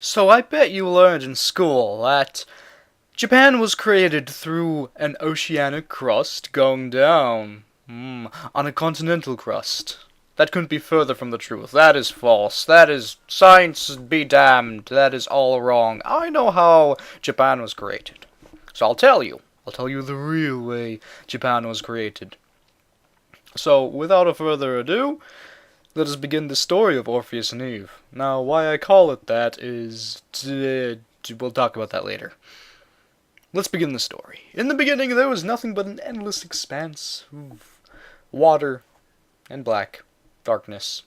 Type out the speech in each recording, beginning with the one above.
So I bet you learned in school that Japan was created through an oceanic crust going down on a continental crust. That couldn't be further from the truth. That is false. That is science be damned. That is all wrong. I know how Japan was created. So I'll tell you. I'll tell you the real way Japan was created. So, without a further ado, let us begin the story of Orpheus and Eve. Now, why I call it that is... we'll talk about that later. Let's begin the story. In the beginning, there was nothing but an endless expanse of water and black darkness.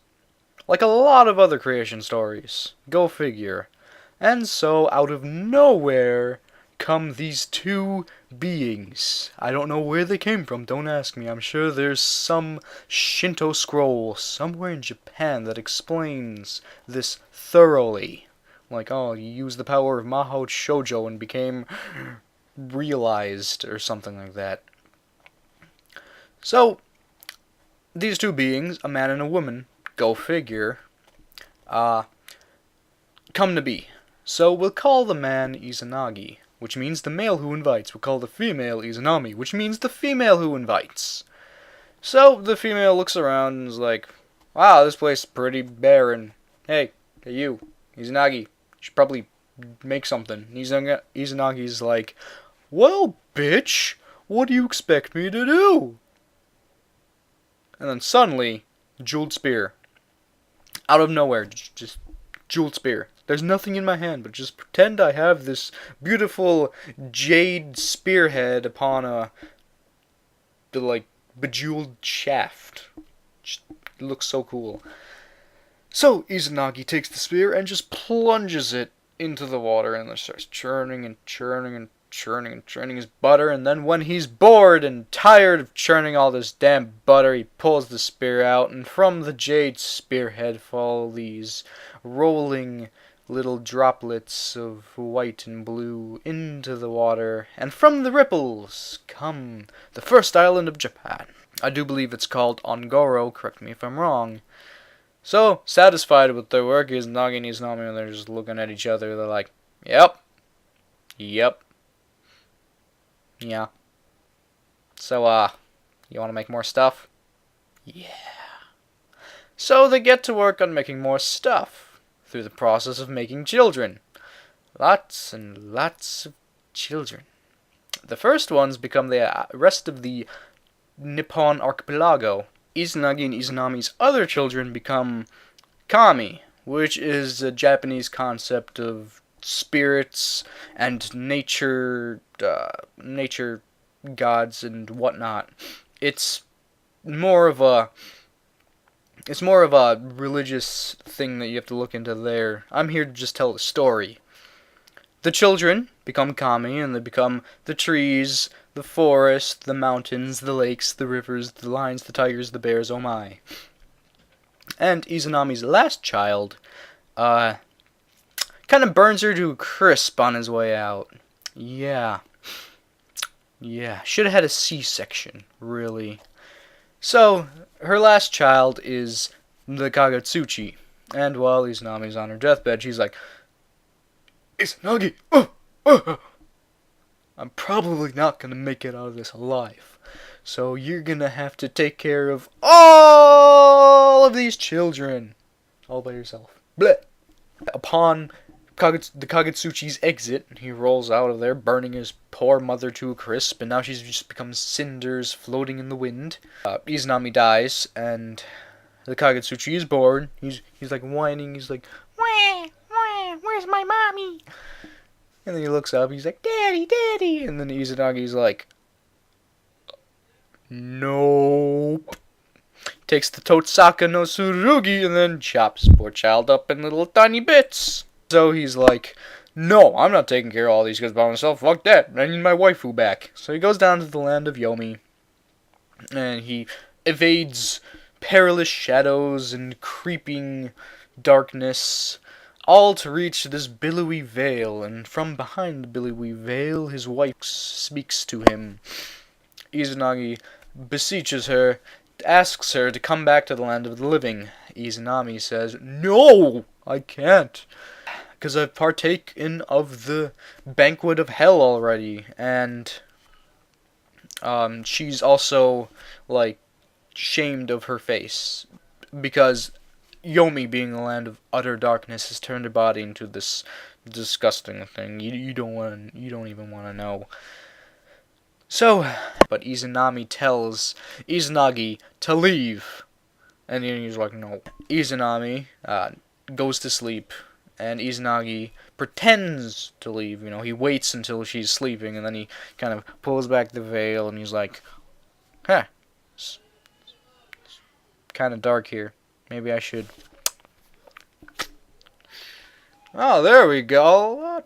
Like a lot of other creation stories. Go figure. And so, out of nowhere, come these two beings. I don't know where they came from, don't ask me. I'm sure there's some Shinto scroll somewhere in Japan that explains this thoroughly. Like, oh, you used the power of Mahou Shoujo and became realized, or something like that. So, these two beings, a man and a woman, go figure, come to be. So we'll call the man Izanagi, which means the male who invites. We'll call the female Izanami, which means the female who invites. So the female looks around and is like, wow, this place is pretty barren. Hey you, Izanagi, you should probably make something. Izanagi's like, well, bitch, what do you expect me to do? And then suddenly, jeweled spear. Out of nowhere, just jeweled spear. There's nothing in my hand, but just pretend I have this beautiful jade spearhead upon the bejeweled shaft. It looks so cool. So Izanagi takes the spear and just plunges it into the water and then starts churning and churning and churning and churning his butter, and then when he's bored and tired of churning all this damn butter, he pulls the spear out, and from the jade spearhead fall these rolling little droplets of white and blue into the water, and from the ripples come the first island of Japan. I do believe it's called Ongoro, correct me if I'm wrong. So, satisfied with their work, Izanagi and Izanami, and they're just looking at each other, they're like, yep. Yeah. So, you want to make more stuff? Yeah. So they get to work on making more stuff through the process of making children. Lots and lots of children. The first ones become the rest of the Nippon archipelago. Izanagi and Izanami's other children become kami, which is a Japanese concept of spirits and nature gods and whatnot. It's more of a religious thing that you have to look into there. I'm here to just tell the story. The children become kami, and they become the trees, the forest, the mountains, the lakes, the rivers, the lions, the tigers, the bears, oh my. And Izanami's last child, kind of burns her to a crisp on his way out. Yeah, should have had a C-section, really. So, her last child is the Kagetsuchi, and while Izanami's on her deathbed, she's like, Izanagi, I'm probably not gonna make it out of this alive, so you're gonna have to take care of all of these children, all by yourself. Bleh. Upon the Kagetsuchi's exit, he rolls out of there, burning his poor mother to a crisp, and now she's just become cinders floating in the wind. Izanami dies, and the Kagetsuchi is born. He's like whining, he's like, wah, wah, where's my mommy? And then he looks up, he's like, Daddy, Daddy! And then Izanagi's like, nope. Takes the Totsaka no Tsurugi and then chops the poor child up in little tiny bits. So he's like, no, I'm not taking care of all these kids by myself. Fuck that. I need my waifu back. So he goes down to the land of Yomi. And he evades perilous shadows and creeping darkness, all to reach this billowy veil. And from behind the billowy veil, his wife speaks to him. Izanagi beseeches her, asks her to come back to the land of the living. Izanami says, no, I can't. because I've partaken of the banquet of hell already, and she's also like shamed of her face because Yomi, being the land of utter darkness, has turned her body into this disgusting thing. You don't even want to know. So, but Izanami tells Izanagi to leave, and then he's like, no. Izanami goes to sleep, and Izanagi pretends to leave. He waits until she's sleeping, and then he kind of pulls back the veil, and he's like, huh, it's kind of dark here. Maybe I should. Oh, there we go.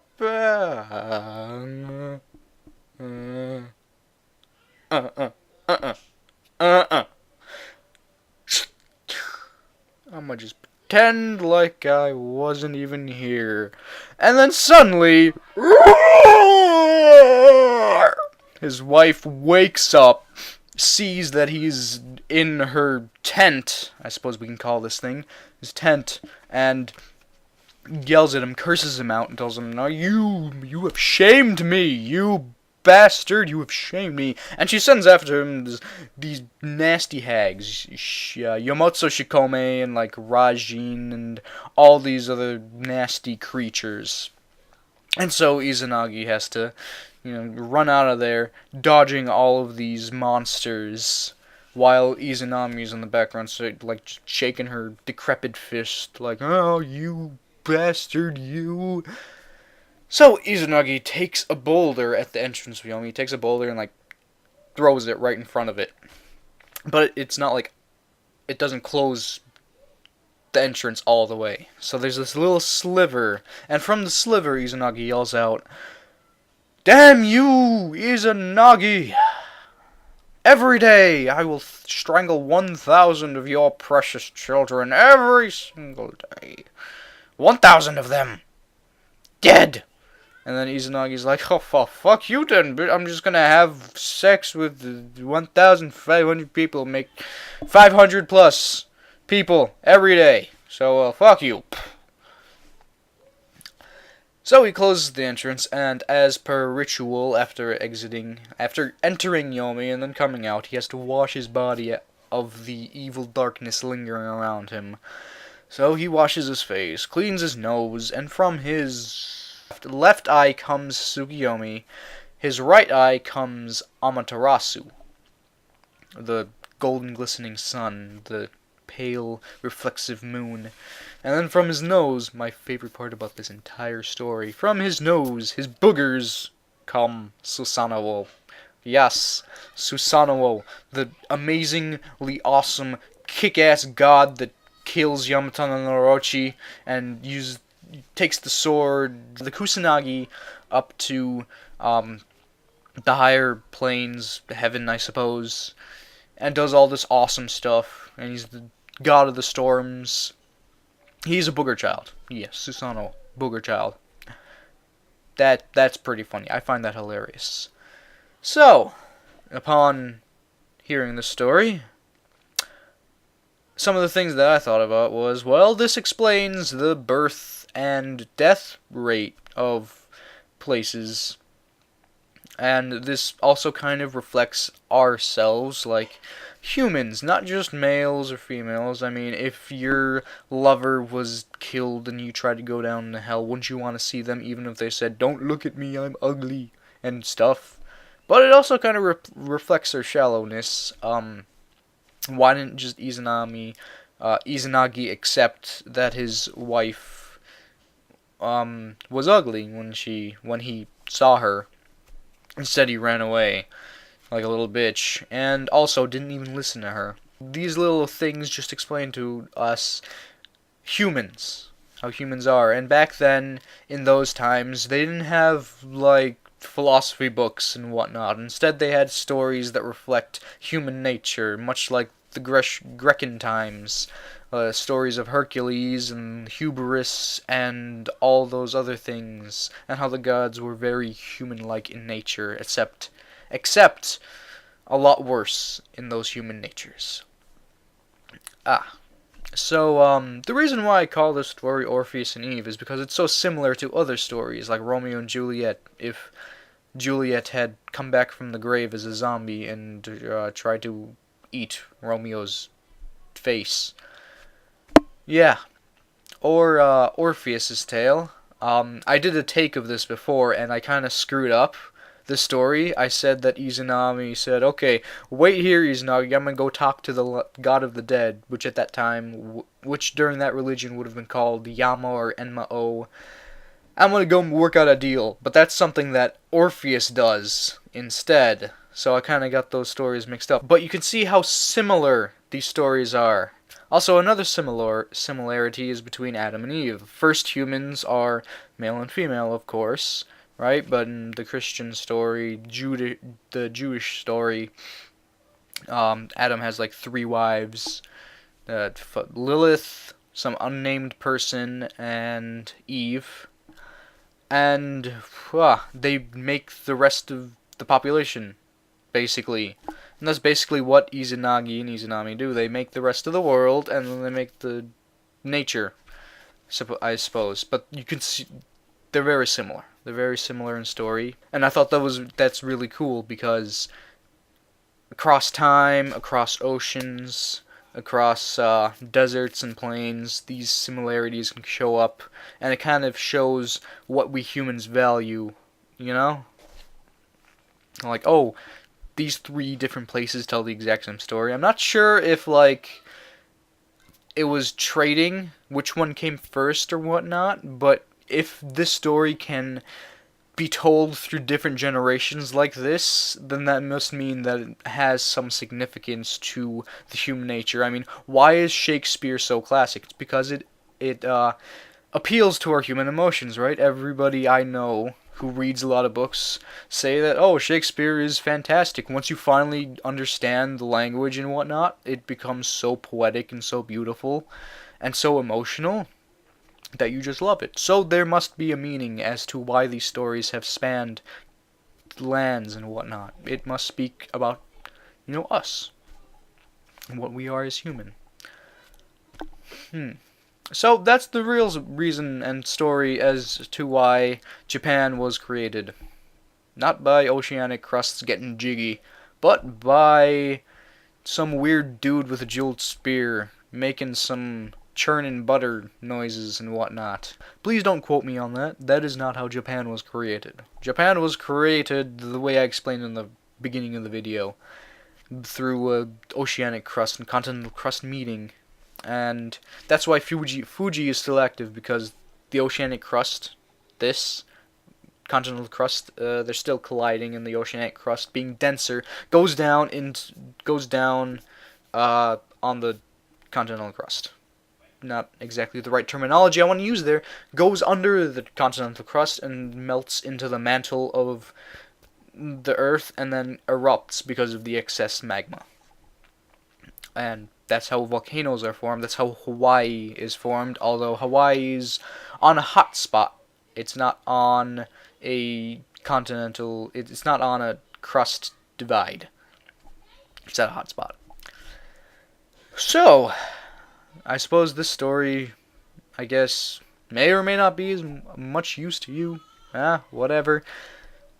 I'ma just pretend like I wasn't even here. And then suddenly, his wife wakes up, sees that he's in her tent, I suppose we can call this thing, his tent, and yells at him, curses him out, and tells him, "No, you have shamed me, you bastard, you have shamed me." And she sends after him these nasty hags, Yomotsu Shikome, and like Rajin, and all these other nasty creatures. And so Izanagi has to, run out of there, dodging all of these monsters, while Izanami's in the background, like shaking her decrepit fist, like, "Oh, you bastard, you." So Izanagi takes a boulder at the entrance of Yomi. He takes a boulder and like throws it right in front of it. But it's not like it doesn't close the entrance all the way. So there's this little sliver, and from the sliver Izanagi yells out, "Damn you, Izanagi! Every day I will strangle 1,000 of your precious children every single day. 1,000 of them dead." And then Izanagi's like, "Oh, fuck you then, but I'm just gonna have sex with 1,500 people, make 500 plus people every day. So, fuck you." So he closes the entrance, and as per ritual, after entering Yomi and then coming out, he has to wash his body of the evil darkness lingering around him. So he washes his face, cleans his nose, and from his left eye comes Tsukiyomi, his right eye comes Amaterasu, the golden glistening sun, the pale reflexive moon. And then from his nose, my favorite part about this entire story, from his nose, his boogers, come Susanoo. Yes, Susanoo, the amazingly awesome, kick-ass god that kills Yamato no Orochi and takes the sword, the Kusanagi, up to the higher planes, heaven, I suppose, and does all this awesome stuff. And he's the god of the storms. He's a booger child. Yes, Susanoo, booger child. That's pretty funny. I find that hilarious. So, upon hearing the story, some of the things that I thought about was, well, this explains the birth and death rate of places. And this also kind of reflects ourselves, like humans, not just males or females. I mean, if your lover was killed and you tried to go down to hell, wouldn't you want to see them, even if they said, "Don't look at me, I'm ugly," and stuff? But it also kind of reflects their shallowness. Why didn't just Izanagi accept that his wife was ugly when he saw her? Instead, he ran away like a little bitch, and also didn't even listen to her. These little things just explain to us humans, how humans are. And back then, in those times, they didn't have, like, philosophy books and whatnot. Instead, they had stories that reflect human nature, much like the Grecan times. Stories of Hercules and hubris and all those other things, and how the gods were very human-like in nature, except a lot worse in those human natures. So, the reason why I call this story Orpheus and Eve is because it's so similar to other stories like Romeo and Juliet. If Juliet had come back from the grave as a zombie and tried to eat Romeo's face. Yeah. Or Orpheus's tale. I did a take of this before, and I kind of screwed up the story. I said that Izanami said, "Okay, wait here, Izanagi. I'm gonna go talk to the god of the dead," which at that time, which during that religion would have been called Yama or Enma-O. I'm gonna go work out a deal, but that's something that Orpheus does instead. So I kind of got those stories mixed up. But you can see how similar these stories are. Also, another similarity is between Adam and Eve. First humans are male and female, of course, right? But in the Christian story, the Jewish story, Adam has like 3 wives: Lilith, some unnamed person, and Eve. And they make the rest of the population, basically. And that's basically what Izanagi and Izanami do. They make the rest of the world, and then they make the nature, I suppose. But you can see they're very similar. They're very similar in story, and I thought that's really cool because across time, across oceans, across deserts and plains, these similarities can show up, and it kind of shows what we humans value, you know? Like, oh, these 3 different places tell the exact same story. I'm not sure if, like, it was trading, which one came first or whatnot, but if this story can be told through different generations like this, then that must mean that it has some significance to the human nature. I mean, why is Shakespeare so classic? It's because it appeals to our human emotions, right? Everybody I know who reads a lot of books say that, oh, Shakespeare is fantastic. Once you finally understand the language and whatnot, it becomes so poetic and so beautiful and so emotional that you just love it. So there must be a meaning as to why these stories have spanned lands and whatnot. It must speak about, us and what we are as human. So that's the real reason and story as to why Japan was created. Not by oceanic crusts getting jiggy, but by some weird dude with a jeweled spear making some churning butter noises and whatnot. Please don't quote me on that. That is not how Japan was created. Japan was created the way I explained in the beginning of the video, through a oceanic crust and continental crust meeting. And that's why Fuji is still active, because the oceanic crust, this continental crust, they're still colliding, and the oceanic crust, being denser, goes down on the continental crust. Not exactly the right terminology I want to use there. Goes under the continental crust and melts into the mantle of the Earth, and then erupts because of the excess magma. And that's how volcanoes are formed. That's how Hawaii is formed. Although Hawaii's on a hot spot, it's not on a continental. It's not on a crust divide. It's at a hot spot. So, I suppose this story, I guess, may or may not be as much use to you. Whatever.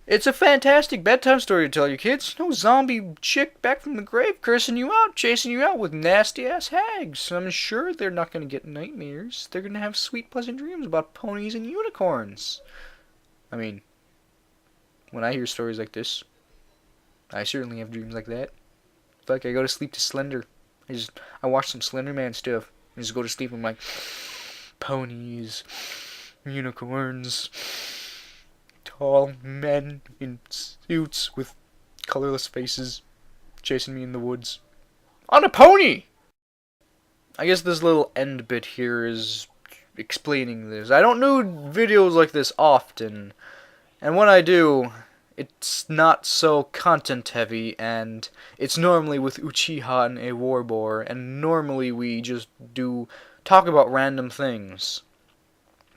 It's a fantastic bedtime story to tell your kids. No zombie chick back from the grave cursing you out, chasing you out with nasty-ass hags. I'm sure they're not going to get nightmares. They're going to have sweet, pleasant dreams about ponies and unicorns. I mean, when I hear stories like this, I certainly have dreams like that. Like, I go to sleep to Slender. I watch some Slender Man stuff. I just go to sleep and I'm like, ponies, unicorns, tall men in suits with colorless faces chasing me in the woods on a pony. I guess this little end bit here is explaining this. I don't do videos like this often, and when I do, it's not so content heavy, and it's normally with Uchiha and a Warbore, and normally we just talk about random things.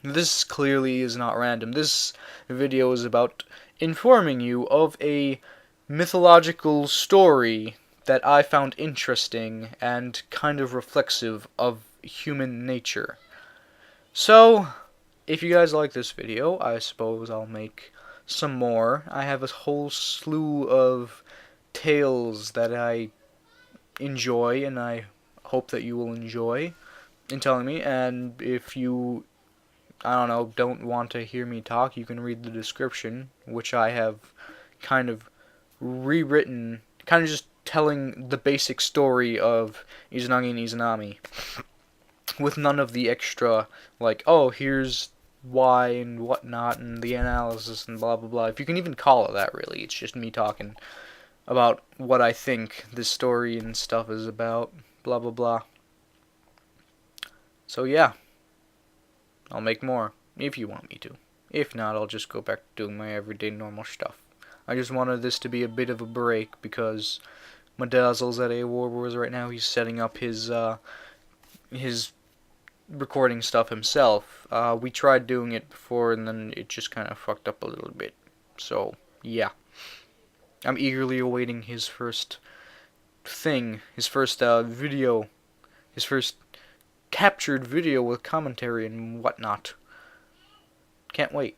This clearly is not random. This video is about informing you of a mythological story that I found interesting and kind of reflexive of human nature. So, if you guys like this video, I suppose I'll make some more. I have a whole slew of tales that I enjoy, and I hope that you will enjoy in telling me. And if you, I don't know, don't want to hear me talk, you can read the description, which I have kind of rewritten, kind of just telling the basic story of Izanagi and Izanami, with none of the extra, like, oh, here's why and whatnot, and the analysis and blah blah blah. If you can even call it that, really. It's just me talking about what I think this story and stuff is about, blah blah blah. So yeah, I'll make more, if you want me to. If not, I'll just go back to doing my everyday normal stuff. I just wanted this to be a bit of a break, because Madazzle's at A-War Wars right now. He's setting up his recording stuff himself. We tried doing it before, and then it just kind of fucked up a little bit. So, yeah. I'm eagerly awaiting his first thing, his first video, his first captured video with commentary and whatnot. Can't wait.